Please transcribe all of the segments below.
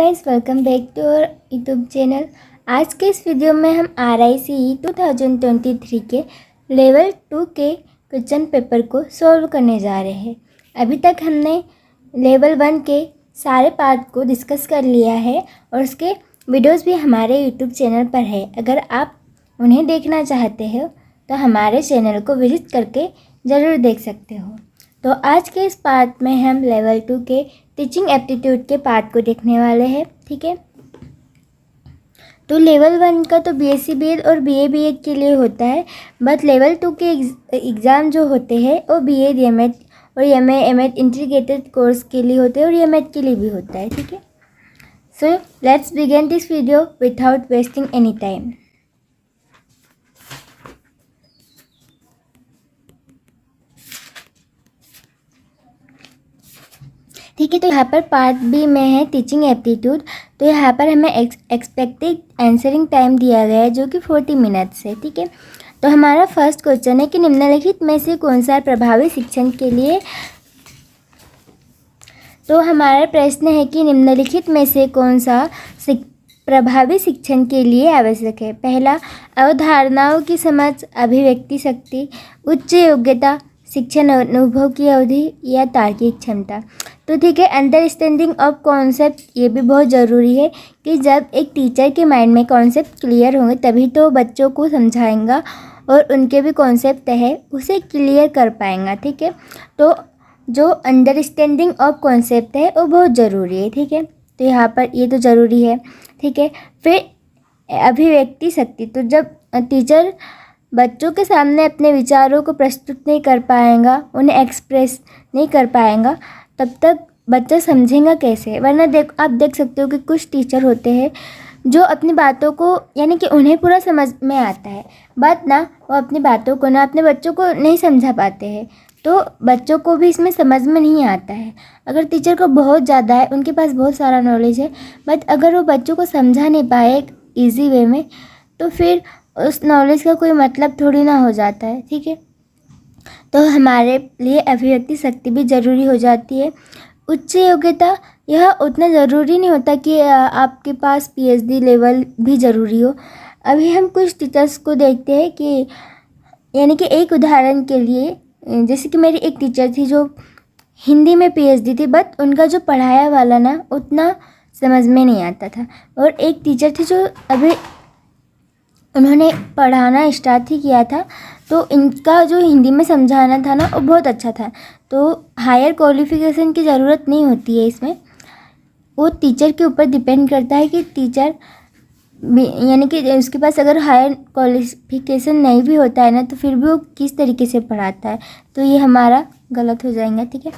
Guys, welcome back to our YouTube channel. आज के इस वीडियो में हम RICE 2023 के लेवल 2 के क्वेश्चन पेपर को सॉल्व करने जा रहे हैं। अभी तक हमने लेवल 1 के सारे पार्ट को डिस्कस कर लिया है और उसके वीडियोस भी हमारे यूट्यूब चैनल पर है। अगर आप उन्हें देखना चाहते हो तो हमारे चैनल को विजिट करके ज़रूर देख सकते हो। तो आज के इस पार्ट में हम लेवल 2 के टीचिंग एप्टीट्यूड के पार्ट को देखने वाले हैं। ठीक है, तो लेवल 1 का तो BSc BEd और BA BEd के लिए होता है, बट लेवल 2 के एग्ज़ाम जो होते हैं वो BEd MAd और MA MAd इंटीग्रेटेड कोर्स के लिए होते हैं और MAd के लिए भी होता है। ठीक है, so let's begin this video without wasting any time. ठीक है, तो यहाँ पर पार्ट बी में है टीचिंग एप्टीट्यूड। तो यहाँ पर हमें एक्सपेक्टेड आंसरिंग टाइम दिया गया है जो कि 40 मिनट्स है। ठीक है, तो हमारा फर्स्ट क्वेश्चन है कि निम्नलिखित में से कौन सा प्रभावी शिक्षण के लिए, तो हमारा प्रश्न है कि निम्नलिखित में से कौन सा प्रभावी शिक्षण के लिए आवश्यक है। पहला, अवधारणाओं की समझ, अभिव्यक्ति शक्ति, उच्च योग्यता, शिक्षण अनुभव की अवधि या तार्किक क्षमता। तो ठीक है, अंडरस्टैंडिंग ऑफ कॉन्सेप्ट, ये भी बहुत ज़रूरी है कि जब एक टीचर के माइंड में कॉन्सेप्ट क्लियर होंगे तभी तो बच्चों को समझाएंगा और उनके भी कॉन्सेप्ट है उसे क्लियर कर पाएंगा। ठीक है, तो जो अंडरस्टैंडिंग ऑफ कॉन्सेप्ट है वो बहुत ज़रूरी है। ठीक है, तो यहाँ पर ये तो ज़रूरी है। ठीक है, फिर अभिव्यक्ति शक्ति, तो जब टीचर बच्चों के सामने अपने विचारों को प्रस्तुत नहीं कर पाएगा, उन्हें एक्सप्रेस नहीं कर पाएगा, तब तक बच्चा समझेगा कैसे। वरना आप देख सकते हो कि कुछ टीचर होते हैं जो अपनी बातों को, यानी कि उन्हें पूरा समझ में आता है, बट ना वो अपनी बातों को ना अपने बच्चों को नहीं समझा पाते हैं, तो बच्चों को भी इसमें समझ में नहीं आता है। अगर टीचर को बहुत ज़्यादा है, उनके पास बहुत सारा नॉलेज है, बट अगर वो बच्चों को समझा नहीं पाए एक ईजी वे में, तो फिर उस नॉलेज का कोई मतलब थोड़ी ना हो जाता है। ठीक है, तो हमारे लिए अभिव्यक्ति शक्ति भी ज़रूरी हो जाती है। उच्च योग्यता, यह उतना ज़रूरी नहीं होता कि आपके पास PhD लेवल भी ज़रूरी हो। अभी हम कुछ टीचर्स को देखते हैं कि, यानी कि एक उदाहरण के लिए, जैसे कि मेरी एक टीचर थी जो हिंदी में PhD थी, बट उनका जो पढ़ाया वाला ना उतना समझ में नहीं आता था। और एक टीचर थी जो अभी उन्होंने पढ़ाना स्टार्ट ही किया था, तो इनका जो हिंदी में समझाना था ना वो बहुत अच्छा था। तो हायर क्वालिफ़िकेशन की ज़रूरत नहीं होती है इसमें, वो टीचर के ऊपर डिपेंड करता है कि टीचर, यानी कि उसके पास अगर हायर क्वालिफ़िकेशन नहीं भी होता है ना, तो फिर भी वो किस तरीके से पढ़ाता है, तो ये हमारा गलत हो जाएगा। ठीक है,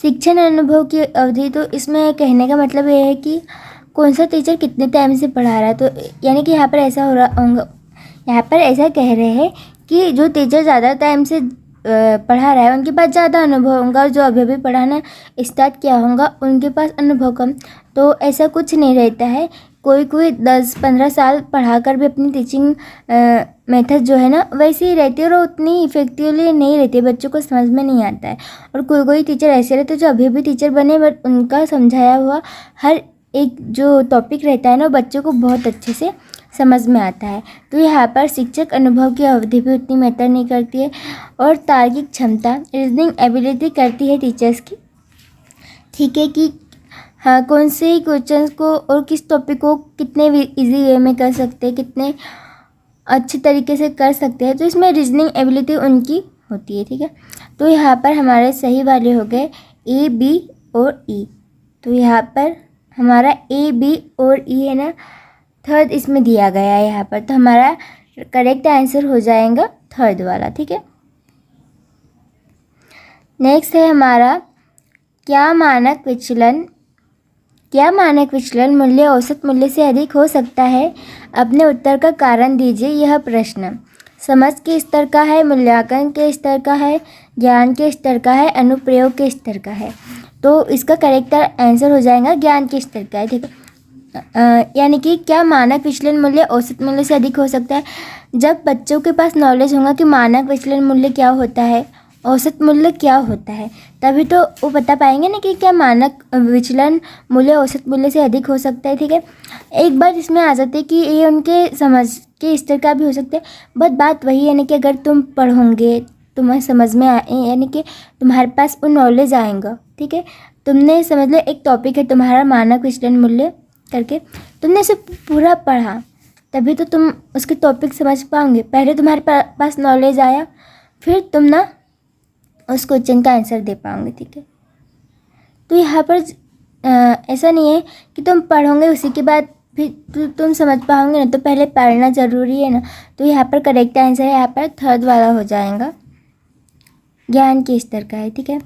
शिक्षण अनुभव की अवधि, तो इसमें कहने का मतलब ये है कि कौन सा टीचर कितने टाइम से पढ़ा रहा है। तो यानी कि यहाँ पर ऐसा हो रहा होगा, यहाँ पर ऐसा कह रहे हैं कि जो टीचर ज़्यादा टाइम से पढ़ा रहा है उनके पास ज़्यादा अनुभव होगा, और जो अभी अभी पढ़ाना स्टार्ट किया होगा उनके पास अनुभव कम। तो ऐसा कुछ नहीं रहता है, कोई 10-15 साल पढ़ा कर भी अपनी टीचिंग मेथड जो है ना वैसे ही रहती है और उतनी इफेक्टिवली नहीं रहती है, बच्चों को समझ में नहीं आता है। और कोई टीचर ऐसे रहते हैं जो अभी भी टीचर बने, बट उनका समझाया हुआ हर एक जो टॉपिक रहता है ना बच्चों को बहुत अच्छे से समझ में आता है। तो यहाँ पर शिक्षक अनुभव की अवधि भी उतनी मैटर नहीं करती है, और तार्किक क्षमता, रीजनिंग एबिलिटी करती है टीचर्स की। ठीक है, कि हाँ कौन से ही क्वेश्चंस को और किस टॉपिक को कितने इजी वे में कर सकते हैं, कितने अच्छे तरीके से कर सकते हैं, तो इसमें रीजनिंग एबिलिटी उनकी होती है। ठीक है, तो यहाँ पर हमारे सही वाले हो गए A, B और E। तो यहाँ पर हमारा A, B और E है ना, थर्ड इसमें दिया गया है यहाँ पर, तो हमारा करेक्ट आंसर हो जाएगा थर्ड वाला। ठीक है, नेक्स्ट है हमारा, क्या मानक विचलन मूल्य औसत मूल्य से अधिक हो सकता है? अपने उत्तर का कारण दीजिए। यह प्रश्न समझ के स्तर का है, मूल्यांकन के स्तर का है, ज्ञान के स्तर का है, अनुप्रयोग के स्तर का है। तो इसका करेक्ट आंसर हो जाएगा ज्ञान के स्तर का है। ठीक है, यानी कि क्या मानक विचलन मूल्य औसत मूल्य से अधिक हो सकता है? जब बच्चों के पास नॉलेज होगा कि मानक विचलन मूल्य क्या होता है, औसत मूल्य क्या होता है, तभी तो वो बता पाएंगे ना कि क्या मानक विचलन मूल्य औसत मूल्य से अधिक हो सकता है। ठीक है, एक बात इसमें आ जाती है कि ये उनके समझ के स्तर का भी हो सकता है, बट बात वही है ना कि अगर तुम पढ़ोगे तुम्हें समझ में आए, यानी कि तुम्हारे पास वो नॉलेज आएगा। ठीक है, तुमने समझ लो एक टॉपिक है तुम्हारा मानक विचलन मूल्य करके, तुमने इसे पूरा पढ़ा तभी तो तुम उसके टॉपिक समझ पाओगे। पहले तुम्हारे पास नॉलेज आया, फिर तुम ना उस क्वेश्चन का आंसर दे पाओगे। ठीक है, तो यहाँ पर ऐसा नहीं है कि तुम पढ़ोगे उसी के बाद फिर तुम समझ पाओगे ना, तो पहले पढ़ना ज़रूरी है ना। तो यहाँ पर करेक्ट आंसर यहाँ पर थर्ड वाला हो जाएगा, ज्ञान के स्तर का है। ठीक है,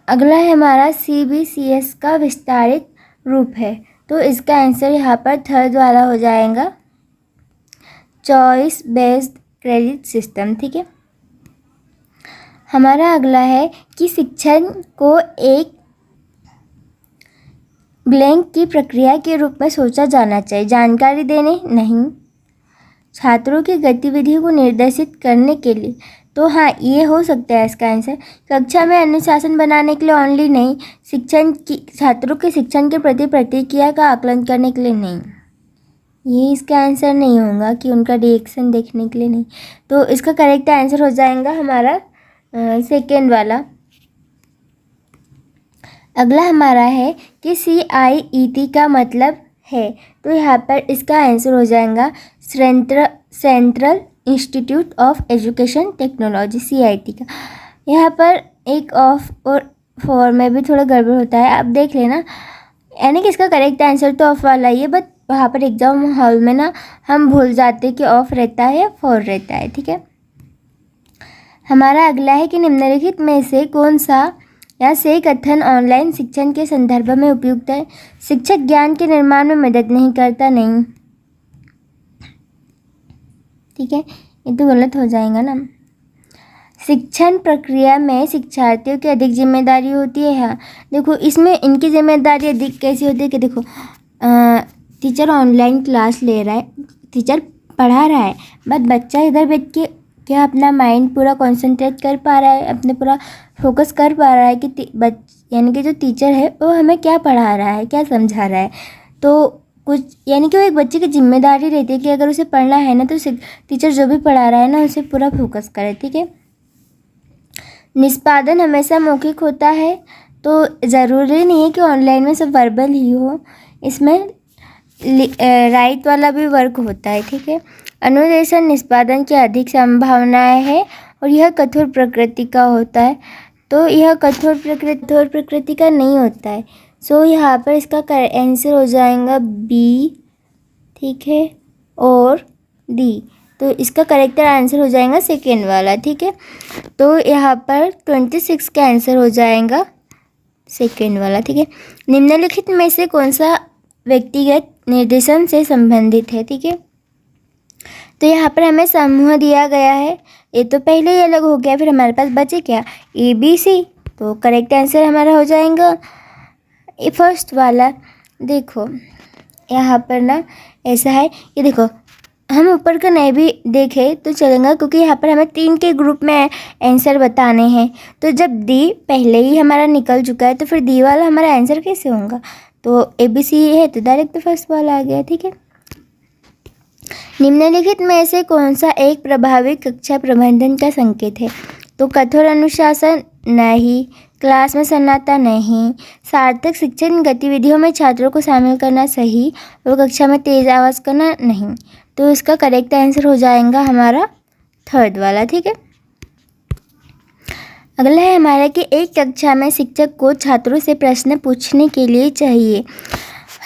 अगला है हमारा CBCS का विस्तारित रूप है, तो इसका आंसर यहाँ पर थर्ड वाला हो जाएगा, चॉइस बेस्ड क्रेडिट सिस्टम। ठीक है, हमारा अगला है कि शिक्षण को एक ब्लैंक की प्रक्रिया के रूप में सोचा जाना चाहिए, जानकारी देने नहीं, छात्रों की गतिविधियों को निर्देशित करने के लिए। तो हाँ, ये हो सकता है इसका आंसर। कक्षा में अनुशासन बनाने के लिए ओनली नहीं, शिक्षण की छात्रों के शिक्षण के प्रति प्रतिक्रिया का आकलन करने के लिए नहीं, ये इसका आंसर नहीं होगा कि उनका रिएक्शन देखने के लिए नहीं। तो इसका करेक्ट आंसर हो जाएगा हमारा सेकेंड वाला। अगला हमारा है कि CIET का मतलब है, तो यहाँ पर इसका आंसर हो जाएगा central institute of education technology, CIT का। यहाँ पर एक ऑफ और फॉर में भी थोड़ा गड़बड़ होता है, आप देख लेना, यानी कि इसका करेक्ट आंसर तो ऑफ वाला ही है, बट वहाँ पर एग्जाम हॉल में ना हम भूल जाते हैं कि ऑफ रहता है या फॉर रहता है। ठीक है, हमारा अगला है कि निम्नलिखित में से कौन सा या से कथन ऑनलाइन शिक्षण के संदर्भ में उपयुक्त है। शिक्षक ज्ञान के निर्माण में मदद नहीं करता, नहीं। ठीक है, ये तो गलत हो जाएगा ना। शिक्षण प्रक्रिया में शिक्षार्थियों की अधिक जिम्मेदारी होती है। हाँ देखो, इसमें इनकी जिम्मेदारी अधिक कैसी होती है कि देखो, टीचर ऑनलाइन क्लास ले रहा है, टीचर पढ़ा रहा है, बट बच्चा इधर बैठ के क्या अपना माइंड पूरा कंसंट्रेट कर पा रहा है, अपने पूरा फोकस कर पा रहा है कि यानी कि जो टीचर है वो हमें क्या पढ़ा रहा है, क्या समझा रहा है। तो कुछ यानी कि वो एक बच्चे की जिम्मेदारी रहती है कि अगर उसे पढ़ना है ना, तो टीचर जो भी पढ़ा रहा है ना उसे पूरा फोकस करे। ठीक है, निष्पादन हमेशा मौखिक होता है, तो ज़रूरी नहीं है कि ऑनलाइन में सब वर्बल ही हो, इसमें राइट वाला भी वर्क होता है। ठीक है, अनुदेशन निष्पादन की अधिक संभावनाएं है और यह कठोर प्रकृति का होता है, तो यह कठोर प्रकृति का नहीं होता है। सो यहाँ पर इसका आंसर हो जाएगा बी। ठीक है, और डी, तो इसका करेक्ट आंसर हो जाएगा सेकेंड वाला। ठीक है, तो यहाँ पर 26 का आंसर हो जाएगा सेकेंड वाला। ठीक है, निम्नलिखित में से कौन सा व्यक्तिगत निर्देशन से संबंधित है। ठीक है, तो यहाँ पर हमें समूह दिया गया है, ये तो पहले ही अलग हो गया, फिर हमारे पास बचे क्या, ABC, तो करेक्ट आंसर हमारा हो जाएगा ये फर्स्ट वाला। देखो यहाँ पर ना ऐसा है कि देखो, हम ऊपर का नहीं भी देखें तो चलेगा, क्योंकि यहाँ पर हमें 3 के ग्रुप में आंसर बताने हैं। तो जब डी पहले ही हमारा निकल चुका है, तो फिर डी वाला हमारा आंसर कैसे होगा। तो ABC है, तो डायरेक्ट फर्स्ट वाला आ गया। ठीक है, निम्नलिखित में से कौन सा एक प्रभावी कक्षा प्रबंधन का संकेत है। तो कठोर अनुशासन नहीं, क्लास में सन्नाटा नहीं, सार्थक शिक्षण गतिविधियों में छात्रों को शामिल करना सही, और कक्षा में तेज आवाज़ करना नहीं। तो इसका करेक्ट आंसर हो जाएगा हमारा थर्ड वाला। ठीक है, अगला है हमारा कि एक कक्षा में शिक्षक को छात्रों से प्रश्न पूछने के लिए चाहिए।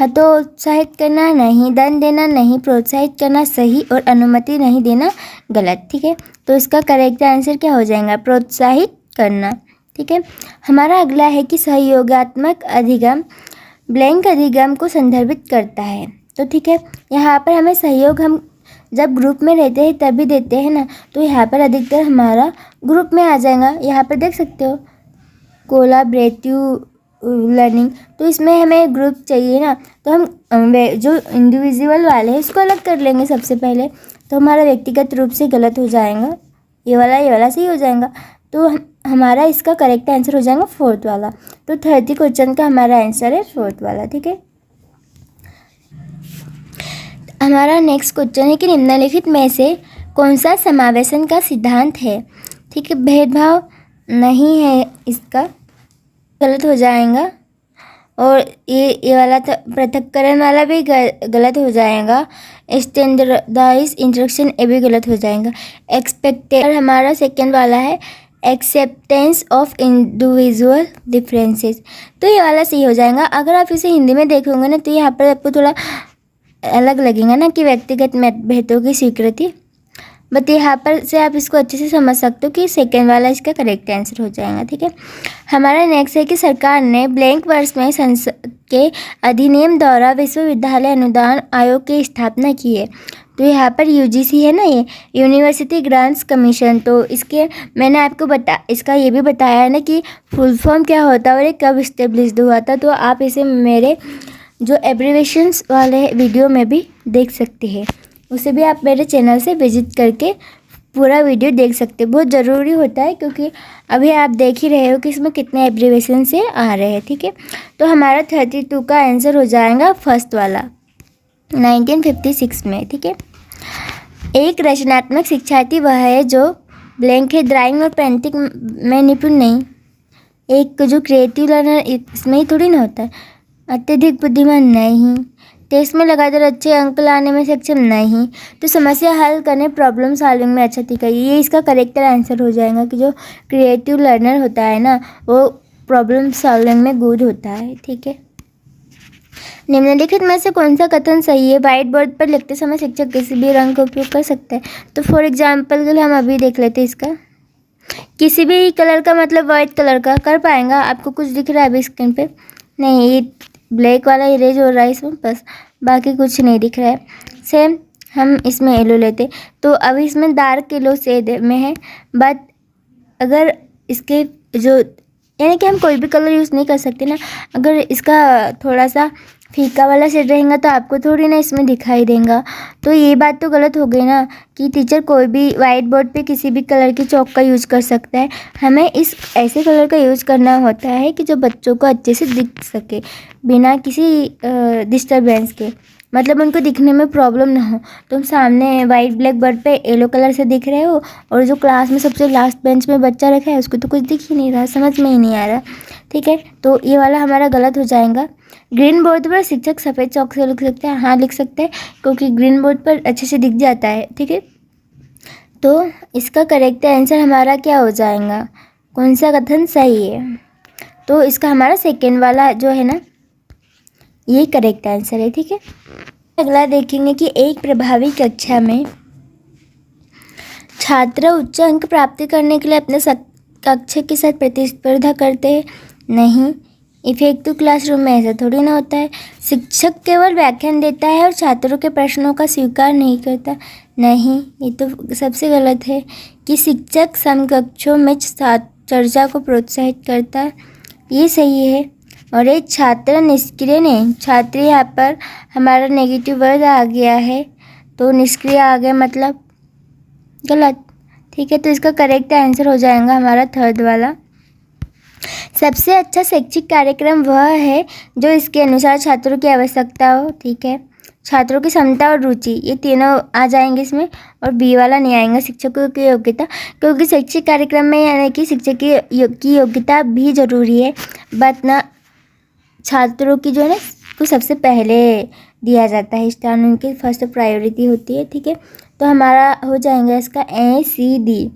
हतोत्साहित करना नहीं, दंड देना नहीं, प्रोत्साहित करना सही, और अनुमति नहीं देना गलत। ठीक है, तो इसका करेक्ट आंसर क्या हो जाएगा, प्रोत्साहित करना। ठीक है, हमारा अगला है कि सहयोगात्मक अधिगम ब्लैंक अधिगम को संदर्भित करता है। तो ठीक है, यहाँ पर हमें सहयोग हम जब ग्रुप में रहते हैं तभी देते हैं ना, तो यहाँ पर अधिकतर हमारा ग्रुप में आ जाएगा। यहाँ पर देख सकते हो कोलाबरेटिव लर्निंग, तो इसमें हमें ग्रुप चाहिए ना, तो हम जो इंडिविजुअल वाले हैं उसको अलग कर लेंगे सबसे पहले, तो हमारा व्यक्तिगत रूप से गलत हो जाएगा, ये वाला सही हो जाएगा। तो हमारा इसका करेक्ट आंसर हो जाएगा फोर्थ वाला। तो 30 क्वेश्चन का हमारा आंसर है फोर्थ वाला। ठीक है, हमारा नेक्स्ट क्वेश्चन है कि निम्नलिखित में से कौन सा समावेशन का सिद्धांत है। ठीक है, भेदभाव नहीं है, इसका गलत हो जाएगा। और ये वाला तो पृथक्करण वाला भी गलत हो जाएगा। स्टैंडर्डाइज इंस्ट्रक्शन ये भी गलत हो जाएगा। एक्सपेक्टेड हमारा सेकंड वाला है एक्सेप्टेंस ऑफ इंडिविजुअल डिफरेंसेस, तो ये वाला सही हो जाएगा। अगर आप इसे हिंदी में देखोगे ना तो यहाँ पर आपको थोड़ा अलग लगेगा ना कि व्यक्तिगत भेदों की स्वीकृति, बट यहाँ पर से आप इसको अच्छे से समझ सकते हो कि सेकेंड वाला इसका करेक्ट आंसर हो जाएगा। ठीक है, हमारा नेक्स्ट है कि सरकार ने ब्लैंक वर्ष में संसद के अधिनियम द्वारा विश्वविद्यालय अनुदान आयोग की स्थापना की है। तो यहाँ पर यूजीसी है ना, ये यूनिवर्सिटी ग्रांट्स कमीशन। तो इसके मैंने आपको इसका ये भी बताया है ना कि फुल फॉर्म क्या होता है और ये कब इस्टेब्लिश्ड हुआ था। तो आप इसे मेरे जो एब्रीवेशंस वाले वीडियो में भी देख सकते हैं, उसे भी आप मेरे चैनल से विजिट करके पूरा वीडियो देख सकते हैं। बहुत ज़रूरी होता है क्योंकि अभी आप देख ही रहे हो कि इसमें कितने एब्रीवेशन से आ रहे हैं। ठीक है, तो हमारा 32 का आंसर हो जाएगा फर्स्ट वाला 1956 में। ठीक है, एक रचनात्मक शिक्षार्थी वह है जो ब्लैंक है, ड्राइंग और पेंटिंग में निपुण नहीं। एक जो क्रिएटिव लर्नर इसमें ही थोड़ी ना होता है। अत्यधिक बुद्धिमान नहीं, टेस्ट में लगातार अच्छे अंक लाने में सक्षम नहीं, तो समस्या हल करने प्रॉब्लम सॉल्विंग में अच्छा दिखाई। ये इसका करेक्ट आंसर हो जाएगा कि जो क्रिएटिव लर्नर होता है ना वो प्रॉब्लम सॉल्विंग में गुड होता है। ठीक है, निम्नलिखित में से कौन सा कथन सही है। व्हाइट बोर्ड पर लिखते समय शिक्षक किसी भी रंग का उपयोग कर सकते हैं। तो फॉर एग्जाम्पल के लिए हम अभी देख लेते हैं इसका, किसी भी कलर का मतलब वाइट कलर का कर पाएंगा। आपको कुछ दिख रहा है अभी स्क्रीन पे? नहीं, ये ब्लैक वाला इरेज हो रहा है इसमें, बस बाकी कुछ नहीं दिख रहा है। सेम हम इसमें येलो लेते तो अभी इसमें डार्क येलो शेड में है, बट अगर इसके जो यानी कि हम कोई भी कलर यूज़ नहीं कर सकते ना। अगर इसका थोड़ा सा फीका वाला शेड रहेगा तो आपको थोड़ी ना इसमें दिखाई देगा। तो ये बात तो गलत हो गई ना कि टीचर कोई भी वाइट बोर्ड पे किसी भी कलर की चौक का यूज़ कर सकता है। हमें इस ऐसे कलर का यूज़ करना होता है कि जो बच्चों को अच्छे से दिख सके बिना किसी डिस्टर्बेंस के, मतलब उनको दिखने में प्रॉब्लम ना हो। तुम सामने वाइट ब्लैक बोर्ड पे येलो कलर से दिख रहे हो और जो क्लास में सबसे लास्ट बेंच में बच्चा रखा है उसको तो कुछ दिख ही नहीं रहा, समझ में ही नहीं आ रहा। ठीक है, तो ये वाला हमारा गलत हो जाएगा। ग्रीन बोर्ड पर शिक्षक सफ़ेद चौक से लिख सकते हैं। हाँ लिख सकते हैं क्योंकि ग्रीन बोर्ड पर अच्छे से दिख जाता है। ठीक है, तो इसका करेक्ट आंसर हमारा क्या हो जाएगा, कौन सा कथन सही है। तो इसका हमारा सेकेंड वाला जो है ना ये करेक्ट आंसर है। ठीक है, अगला देखेंगे कि एक प्रभावी कक्षा में छात्र उच्च अंक प्राप्त करने के लिए अपने कक्षा के साथ प्रतिस्पर्धा करते हैं। नहीं, इफेक्टिव क्लासरूम में ऐसा थोड़ी ना होता है। शिक्षक केवल व्याख्यान देता है और छात्रों के प्रश्नों का स्वीकार नहीं करता। नहीं, ये तो सबसे गलत है कि शिक्षक समकक्षों में चर्चा को प्रोत्साहित करता है, ये सही है। और एक छात्र निष्क्रिय नहीं, छात्र यहाँ पर हमारा नेगेटिव वर्ड आ गया है तो निष्क्रिय आ गया मतलब गलत। ठीक है, तो इसका करेक्ट आंसर हो जाएगा हमारा थर्ड वाला। सबसे अच्छा शैक्षिक कार्यक्रम वह है जो इसके अनुसार छात्रों की आवश्यकता हो। ठीक है, छात्रों की क्षमता और रुचि ये तीनों आ जाएंगे इसमें, और बी वाला नहीं आएगा शिक्षकों की योग्यता, क्योंकि शैक्षिक कार्यक्रम में यानी कि शिक्षक की योग्यता भी ज़रूरी है, बट ना छात्रों की जो है ना को सबसे पहले दिया जाता है स्थान, उनकी फर्स्ट प्रायोरिटी होती है। ठीक है, तो हमारा हो जाएगा इसका ACD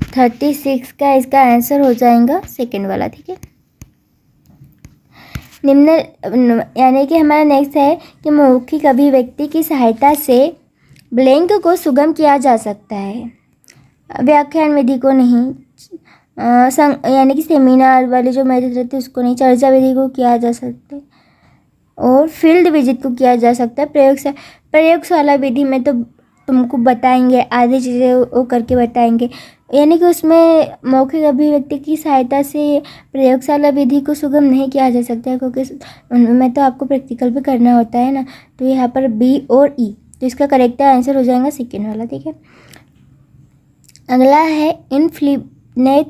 36 का इसका आंसर हो जाएगा सेकेंड वाला। ठीक है, निम्न यानी कि हमारा नेक्स्ट है कि मौखिक अभिव्यक्ति की सहायता से ब्लैंक को सुगम किया जा सकता है, व्याख्यान विधि को नहीं, यानी कि सेमिनार वाले जो मेथड रहते हैं उसको नहीं, चर्चा विधि को किया जा सकता है और फील्ड विजिट को किया जा सकता है। प्रयोगशाला विधि में तो तुमको बताएंगे आधी चीज़ें वो करके बताएंगे, यानी कि उसमें मौखिक अभिव्यक्ति की सहायता से प्रयोगशाला विधि को सुगम नहीं किया जा सकता है क्योंकि उनमें तो आपको प्रैक्टिकल भी करना होता है ना। तो यहाँ पर B और E, तो इसका करेक्ट आंसर हो जाएगा सेकेंड वाला। ठीक है, अगला है इनफिनिट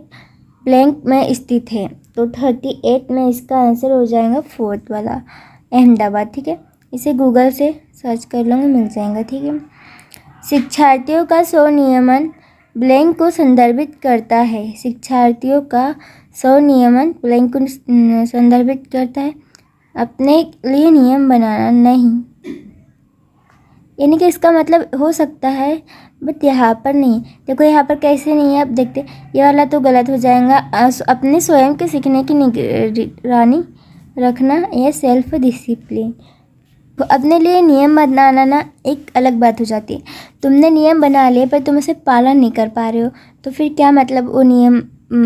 ब्लैंक में स्थित है। तो 38 में इसका आंसर हो जाएगा 4th वाला, अहमदाबाद। ठीक है, इसे गूगल से सर्च कर लोगे, मिल जाएगा। ठीक है, शिक्षार्थियों का स्वनियमन ब्लैंक को संदर्भित करता है। शिक्षार्थियों का स्वनियमन ब्लैंक को संदर्भित करता है, अपने लिए नियम बनाना नहीं। यानी कि इसका मतलब हो सकता है, बट यहाँ पर नहीं। देखो यहाँ पर कैसे नहीं है, अब देखते। ये वाला तो गलत हो जाएगा। अपने स्वयं के सीखने की निगरानी रखना, यह सेल्फ डिसिप्लिन। तो अपने लिए नियम बनाना ना एक अलग बात हो जाती है। तुमने नियम बना लिए पर तुम उसे पालन नहीं कर पा रहे हो, तो फिर क्या मतलब वो नियम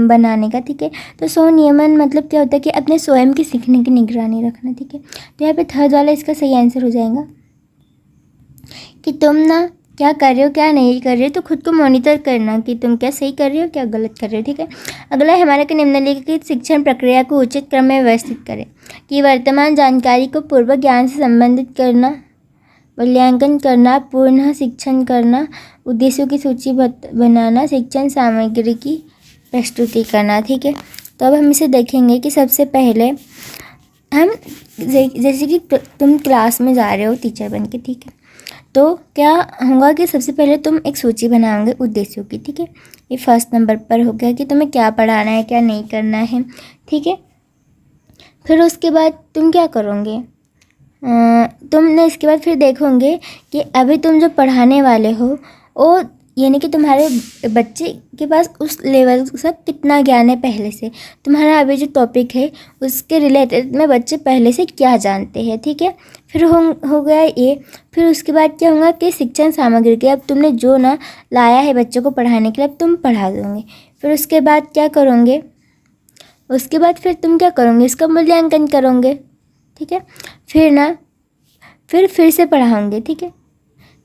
बनाने का। ठीक है, तो स्वनियमन मतलब क्या होता है कि अपने स्वयं की सीखने की निगरानी रखना। ठीक है, तो यहाँ पे 3rd वाला इसका सही आंसर हो जाएगा कि तुम ना क्या कर रहे हो क्या नहीं कर रहे हो, तो खुद को मॉनिटर करना कि तुम क्या सही कर रहे हो क्या गलत कर रहे हो। ठीक है, अगला है हमारा कि निम्नलिखित शिक्षण प्रक्रिया को उचित क्रम में व्यवस्थित करें। कि वर्तमान जानकारी को पूर्व ज्ञान से संबंधित करना, मूल्यांकन करना, पुनः शिक्षण करना, उद्देश्यों की सूची बनाना, शिक्षण सामग्री की प्रस्तुति करना। ठीक है, तो अब हम इसे देखेंगे कि सबसे पहले हम जैसे कि तुम क्लास में जा रहे हो टीचर बन के। ठीक है, तो क्या होगा कि सबसे पहले तुम एक सूची बनाओगे उद्देश्यों की। ठीक है, ये 1st नंबर पर हो गया कि तुम्हें क्या पढ़ाना है क्या नहीं करना है। ठीक है, फिर उसके बाद तुम क्या करोगे, तुमने इसके बाद फिर देखोगे कि अभी तुम जो पढ़ाने वाले हो वो यानी कि तुम्हारे बच्चे के पास उस लेवल का कितना ज्ञान है पहले से, तुम्हारा अभी जो टॉपिक है उसके रिलेटेड में बच्चे पहले से क्या जानते हैं। ठीक है, फिर हो गया ये। फिर उसके बाद क्या होगा कि शिक्षण सामग्री के अब तुमने जो ना लाया है बच्चों को पढ़ाने के लिए अब तुम पढ़ा दोगे। फिर उसके बाद क्या करोगे, उसके बाद फिर तुम क्या करोगे, इसका मूल्यांकन करोगे। ठीक है, फिर ना फिर से पढ़ाओगे। ठीक है,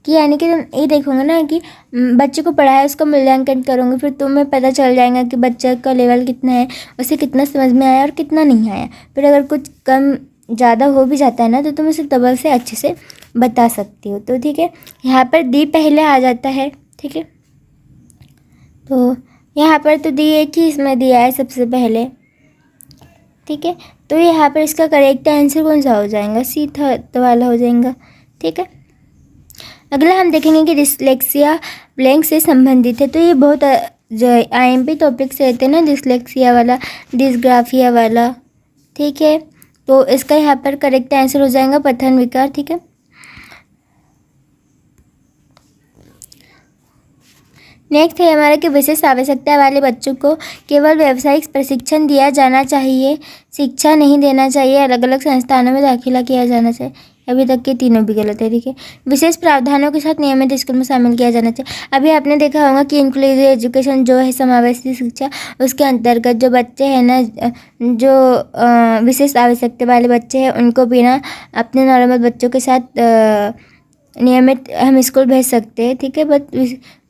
कि यानी कि तुम ये देखोगे ना कि बच्चे को पढ़ाया उसका मूल्यांकन करोगे, फिर तुम्हें पता चल जाएगा कि बच्चे का लेवल कितना है, उसे कितना समझ में आया और कितना नहीं आया। फिर अगर कुछ कम ज़्यादा हो भी जाता है ना तो तुम उसे डबल से अच्छे से बता सकती हो। तो ठीक है, यहाँ पर दी पहले आ जाता है। ठीक है, तो यहाँ पर तो दी एक ही इसमें दिया है सबसे पहले। ठीक है, तो यहाँ पर इसका करेक्ट आंसर कौन सा हो जाएगा, सी 3rd वाला हो जाएगा। ठीक है, अगला हम देखेंगे कि डिस्लेक्सिया ब्लैंक से संबंधित है। तो ये बहुत जो IMP टॉपिक्स रहते हैं ना, डिस्लेक्सिया वाला, डिस्ग्राफिया वाला। ठीक है, तो इसका यहाँ पर करेक्ट आंसर हो जाएगा पठन विकार। ठीक है, नेक्स्ट है हमारा कि विशेष आवश्यकता वाले बच्चों को केवल व्यावसायिक प्रशिक्षण दिया जाना चाहिए, शिक्षा नहीं देना चाहिए, अलग अलग संस्थानों में दाखिला किया जाना चाहिए। अभी तक के तीनों भी गलत है। ठीक है, विशेष प्रावधानों के साथ नियमित स्कूल में शामिल किया जाना चाहिए। अभी आपने देखा होगा कि इंक्लूसिव एजुकेशन जो है समावेशी शिक्षा, उसके अंतर्गत जो बच्चे हैं ना, जो विशेष आवश्यकता वाले बच्चे हैं उनको भी ना अपने नॉर्मल बच्चों के साथ नियमित हम स्कूल भेज सकते हैं। ठीक है, बट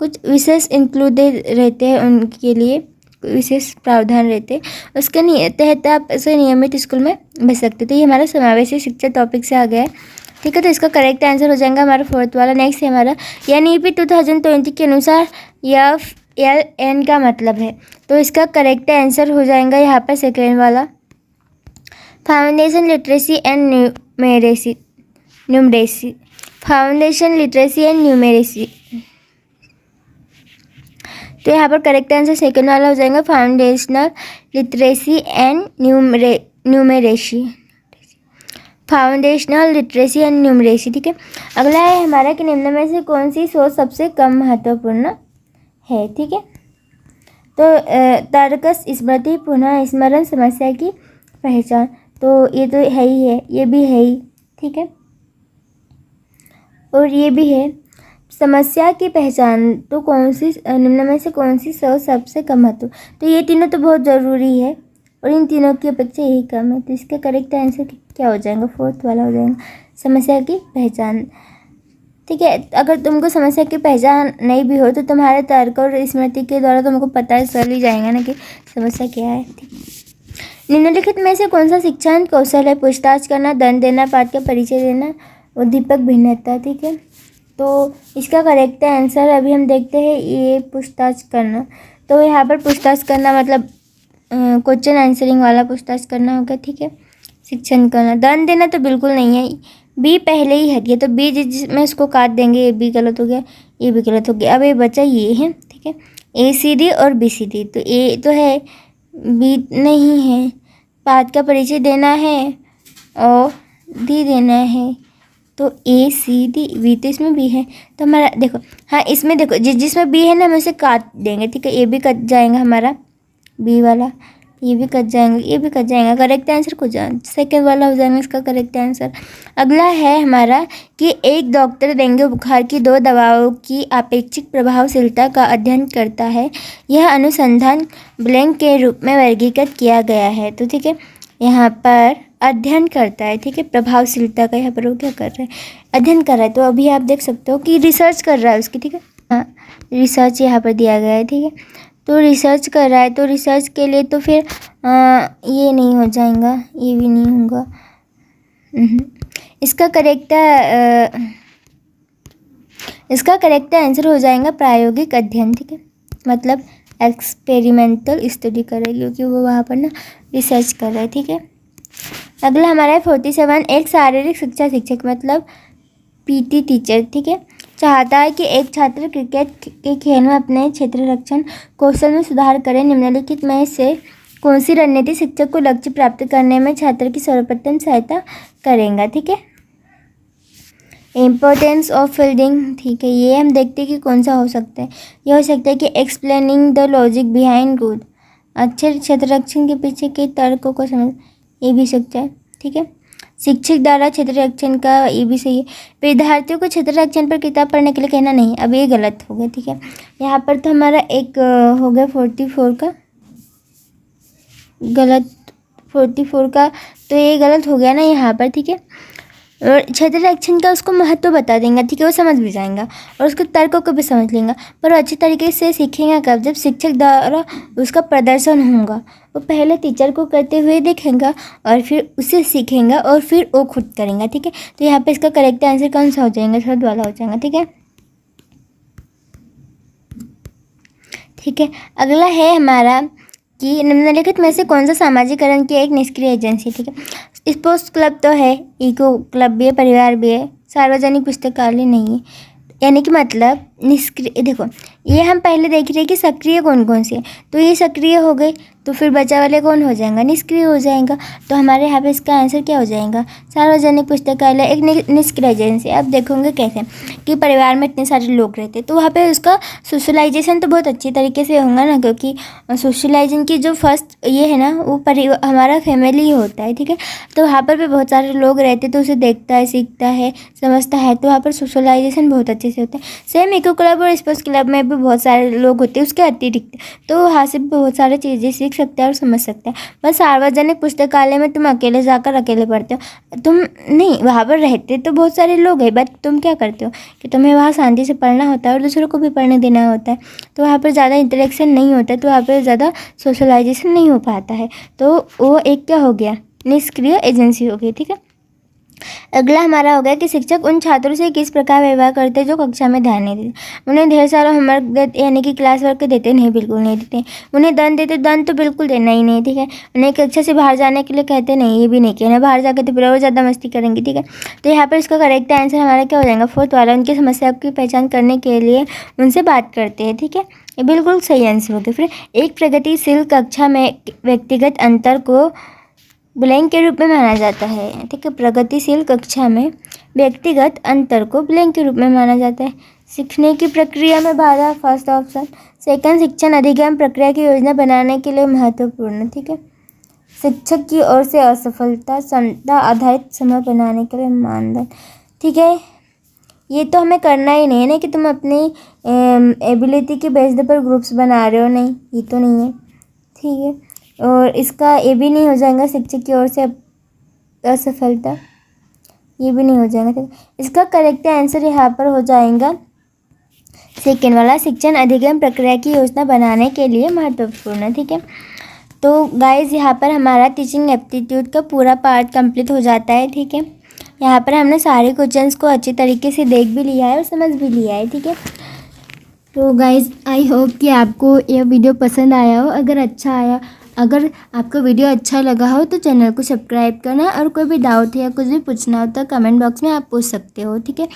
कुछ विशेष इंक्लूडेड रहते हैं, उनके लिए विशेष प्रावधान रहते हैं, उसके तहत आप इसे नियमित स्कूल में भेज सकते थे। ये हमारा समावेशी शिक्षा टॉपिक से आ गया है। ठीक है, तो इसका करेक्ट आंसर हो जाएगा हमारा 4th वाला। नेक्स्ट है हमारा NEP 2020 के अनुसार FLN का मतलब है, तो इसका करेक्ट आंसर हो जाएगा यहाँ पर 2nd वाला, foundation literacy and numeracy. Foundation literacy and numeracy, तो यहाँ पर करेक्ट आंसर 2nd वाला हो जाएगा, foundational literacy and numeracy. Foundational literacy and numeracy. ठीक है, अगला है हमारा कि निम्न में से कौन सी सोच सबसे कम महत्वपूर्ण है। ठीक है, तो तर्क, स्मृति, पुनः स्मरण, समस्या की पहचान, तो ये तो है ही है, ये भी है ही। ठीक है, और ये भी है समस्या की पहचान। तो कौन सी निम्न में से कौन सी सोच सबसे कम महत्व, तो ये तीनों तो बहुत ज़रूरी है और इन तीनों की अपेक्षा यही कम है। तो इसका करेक्ट आंसर क्या हो जाएगा, 4th वाला हो जाएगा, समस्या की पहचान। ठीक है, अगर तुमको समस्या की पहचान नहीं भी हो तो तुम्हारे तर्क और स्मृति के द्वारा तुमको पता चल ही जाएगा ना कि समस्या क्या है। ठीक, निम्नलिखित में से कौन सा शिक्षण कौशल है, पूछताछ करना, दंड देना, पाठ का परिचय देना, उद्दीपक भिन्नता। ठीक है, तो इसका करेक्ट आंसर अभी हम देखते हैं ये पूछताछ करना। तो यहाँ पर पूछताछ करना मतलब क्वेश्चन आंसरिंग वाला पूछताछ करना होगा, ठीक है। शिक्षण करना, दंड देना तो बिल्कुल नहीं है। बी पहले ही हट गया, तो बी जिसमें इसको काट देंगे, ये बी गलत हो गया, ये भी गलत हो गया। अब ये बचा ये है, ठीक है, ए सी डी और बी सी डी। तो ए तो है, बी नहीं है। पाठ का परिचय देना है और डी देना है, तो ए सी डी बी, तो इसमें बी है। तो हमारा देखो, हाँ इसमें देखो जिसमें बी है ना, हम इसे काट देंगे, ठीक है। ये भी कट जाएगा हमारा बी वाला, ये भी कट जाएंगे, ये भी कट जाएगा। करेक्ट आंसर कुछ सेकेंड वाला हो जाएगा इसका करेक्ट आंसर। अगला है हमारा कि एक डॉक्टर डेंगू बुखार की 2 दवाओं की अपेक्षित प्रभावशीलता का अध्ययन करता है। यह अनुसंधान ब्लैंक के रूप में वर्गीकृत किया गया है। तो ठीक है, यहाँ पर अध्ययन करता है, ठीक है। प्रभावशीलता का यहाँ पर वो क्या कर रहा है, अध्ययन कर रहा है। तो अभी आप देख सकते हो कि रिसर्च कर रहा है उसकी, ठीक है। हाँ, रिसर्च यहाँ पर दिया गया है, ठीक है। तो रिसर्च कर रहा है, तो रिसर्च के लिए तो फिर ये नहीं हो जाएगा, ये भी नहीं होगा। इसका करेक्ट आंसर हो जाएगा प्रायोगिक अध्ययन, ठीक है। मतलब एक्सपेरिमेंटल स्टडी कर रहा है, क्योंकि वो वहाँ पर ना रिसर्च कर रहा है, ठीक है। अगला हमारा है 47, एक शारीरिक शिक्षा शिक्षक मतलब पीटी टीचर, ठीक है, चाहता है कि एक छात्र क्रिकेट के खेल में अपने क्षेत्र रक्षण कौशल में सुधार करे। निम्नलिखित में से कौन सी रणनीति शिक्षक को लक्ष्य प्राप्त करने में छात्र की सर्वप्रथम सहायता करेगा, ठीक है। इम्पोर्टेंस ऑफ फील्डिंग, ठीक है, ये हम देखते हैं कि कौन सा हो सकता है। यह हो सकता है कि explaining the logic behind good, अच्छे क्षेत्र रक्षण के पीछे के तर्कों को समझ, ये भी सकता है, ठीक है। शिक्षक द्वारा क्षेत्र रक्षण का, ये भी सही है। विद्यार्थियों को क्षेत्र रक्षण पर किताब पढ़ने के लिए कहना नहीं, अब ये गलत हो गया, ठीक है। यहाँ पर तो हमारा एक हो गया 44 का गलत, 44 का तो ये गलत हो गया ना यहाँ पर, ठीक है। और क्षेत्र रक्षण का उसको महत्व बता देंगे, ठीक है, वो समझ भी जाएगा और उसके तर्कों को भी समझ लेंगे। पर वो अच्छे तरीके से सीखेंगे कब, जब शिक्षक द्वारा उसका प्रदर्शन होगा। वो पहले टीचर को करते हुए देखेंगे और फिर उससे सीखेंगे और फिर वो खुद करेंगे, ठीक है। तो यहाँ पे इसका करेक्ट आंसर कौन सा हो जाएगा, थर्ड वाला हो जाएगा, ठीक है। ठीक है, अगला है हमारा कि निम्नलिखित में से कौन सा सामाजिकरण की एक निष्क्रिय एजेंसी, ठीक है। स्पोर्ट्स क्लब तो है, इको क्लब भी है, परिवार भी है, सार्वजनिक पुस्तकालय नहीं है। यानी कि मतलब निष्क्रिय, देखो ये हम पहले देख रहे हैं कि सक्रिय कौन कौन से है, तो ये सक्रिय हो गए, तो फिर बचा वाले कौन हो जाएगा, निष्क्रिय हो जाएगा। तो हमारे यहाँ पे इसका आंसर क्या हो जाएगा, सार्वजनिक पुस्तकालय एक निष्क्रिय एजेंसी। अब देखोगे कैसे कि परिवार में इतने सारे लोग रहते, तो वहाँ पे उसका सोशलाइजेशन तो बहुत अच्छी तरीके से होगा ना, क्योंकि सोशलाइजेशन की जो फर्स्ट ये है ना, वो हमारा फैमिली ही होता है, ठीक है। तो वहाँ पर भी बहुत सारे लोग रहते, तो उसे देखता है, सीखता है, समझता है, तो वहाँ पर सोशलाइजेशन बहुत अच्छे से होता है। सेम इको क्लब और स्पोर्ट्स क्लब में भी बहुत सारे लोग होते हैं उसके अतिरिक्त, तो वहाँ से बहुत सारी चीज़ें सीख सकते हैं और समझ सकते हैं। बस सार्वजनिक पुस्तकालय में तुम अकेले जाकर अकेले पढ़ते हो, तुम नहीं, वहाँ पर रहते तो बहुत सारे लोग हैं, बट तुम क्या करते हो कि तुम्हें वहाँ शांति से पढ़ना होता है और दूसरों को भी पढ़ने देना होता है, तो वहाँ पर ज़्यादा इंटरेक्शन नहीं होता है, तो वहाँ पर ज़्यादा सोशलाइजेशन नहीं हो पाता है। तो वो एक क्या हो गया, निष्क्रिय एजेंसी हो गई, ठीक है। अगला हमारा हो गया कि शिक्षक उन छात्रों से किस प्रकार व्यवहार करते हैं जो कक्षा में ध्यान नहीं देते। उन्हें ढेर सारा होमवर्क देते, यानी कि क्लास वर्क देते नहीं, बिल्कुल नहीं देते। उन्हें दंड देते, दंड तो बिल्कुल देना ही नहीं, ठीक है। उन्हें कक्षा से बाहर जाने के लिए कहते नहीं, ये भी नहीं कहना, बाहर जाकर तो फिर और ज़्यादा मस्ती करेंगे, ठीक है। तो यहाँ पर इसका करेक्ट आंसर हमारा क्या हो जाएगा, फोर्थ वाला। उनकी समस्या की पहचान करने के लिए उनसे बात करते हैं, ठीक है, ये बिल्कुल सही आंसर हो गया। फिर एक प्रगतिशील कक्षा में व्यक्तिगत अंतर को ब्लैंक के रूप में माना जाता है, ठीक है। प्रगतिशील कक्षा में व्यक्तिगत अंतर को ब्लैंक के रूप में माना जाता है। सीखने की प्रक्रिया में बाधा, फर्स्ट ऑप्शन। सेकंड, शिक्षण अधिगम प्रक्रिया की योजना बनाने के लिए महत्वपूर्ण, ठीक है। शिक्षक की ओर से असफलता, क्षमता आधारित समय बनाने के लिए मानदंड, ठीक है। ये तो हमें करना ही नहीं है ना कि तुम अपनी एबिलिटी के बेस पर ग्रुप्स बना रहे हो, नहीं, ये तो नहीं है, ठीक है। और इसका ये भी नहीं हो जाएगा, शिक्षक की ओर से असफलता, ये भी नहीं हो जाएगा, ठीक है। इसका करेक्ट आंसर यहाँ पर हो जाएगा सेकेंड वाला, शिक्षण अधिगम प्रक्रिया की योजना बनाने के लिए महत्वपूर्ण, ठीक है। तो गाइज यहाँ पर हमारा टीचिंग एप्टीट्यूड का पूरा पार्ट कंप्लीट हो जाता है, ठीक है। यहाँ पर हमने सारे क्वेश्चंस को अच्छी तरीके से देख भी लिया है और समझ भी लिया है, ठीक है। तो गाइज़ आई होप कि आपको यह वीडियो पसंद आया हो। अगर अच्छा आया, अगर आपको वीडियो अच्छा लगा हो तो चैनल को सब्सक्राइब करना, और कोई भी डाउट है या कुछ भी पूछना हो तो कमेंट बॉक्स में आप पूछ सकते हो, ठीक है।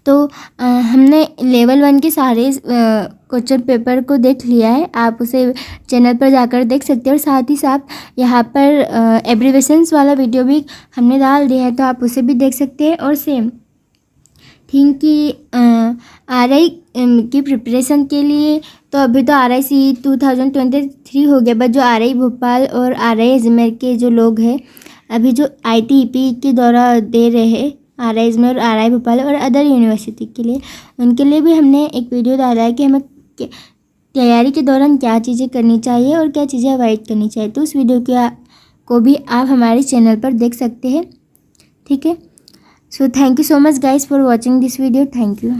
तो हमने लेवल 1 के सारे क्वेश्चन पेपर को देख लिया है, आप उसे चैनल पर जाकर देख सकते हो। और साथ ही साथ यहाँ पर एब्रीवेशंस वाला वीडियो भी हमने डाल दिया है, तो आप उसे भी देख सकते हैं। और सेम थिंक कि RI की प्रिपरेशन के लिए तो अभी तो RIC 2023 हो गया, बट जो RI भोपाल और RI अजमेर के जो लोग हैं अभी जो ITEP के द्वारा दे रहे हैं RI अजमेर और RI भोपाल और अदर यूनिवर्सिटी के लिए, उनके लिए भी हमने एक वीडियो डाला है कि हमें तैयारी के दौरान क्या चीज़ें करनी चाहिए और क्या चीज़ें अवॉइड करनी चाहिए। तो उस वीडियो को भी आप हमारे चैनल पर देख सकते हैं, ठीक है। So thank you so much guys for watching this video. Thank you.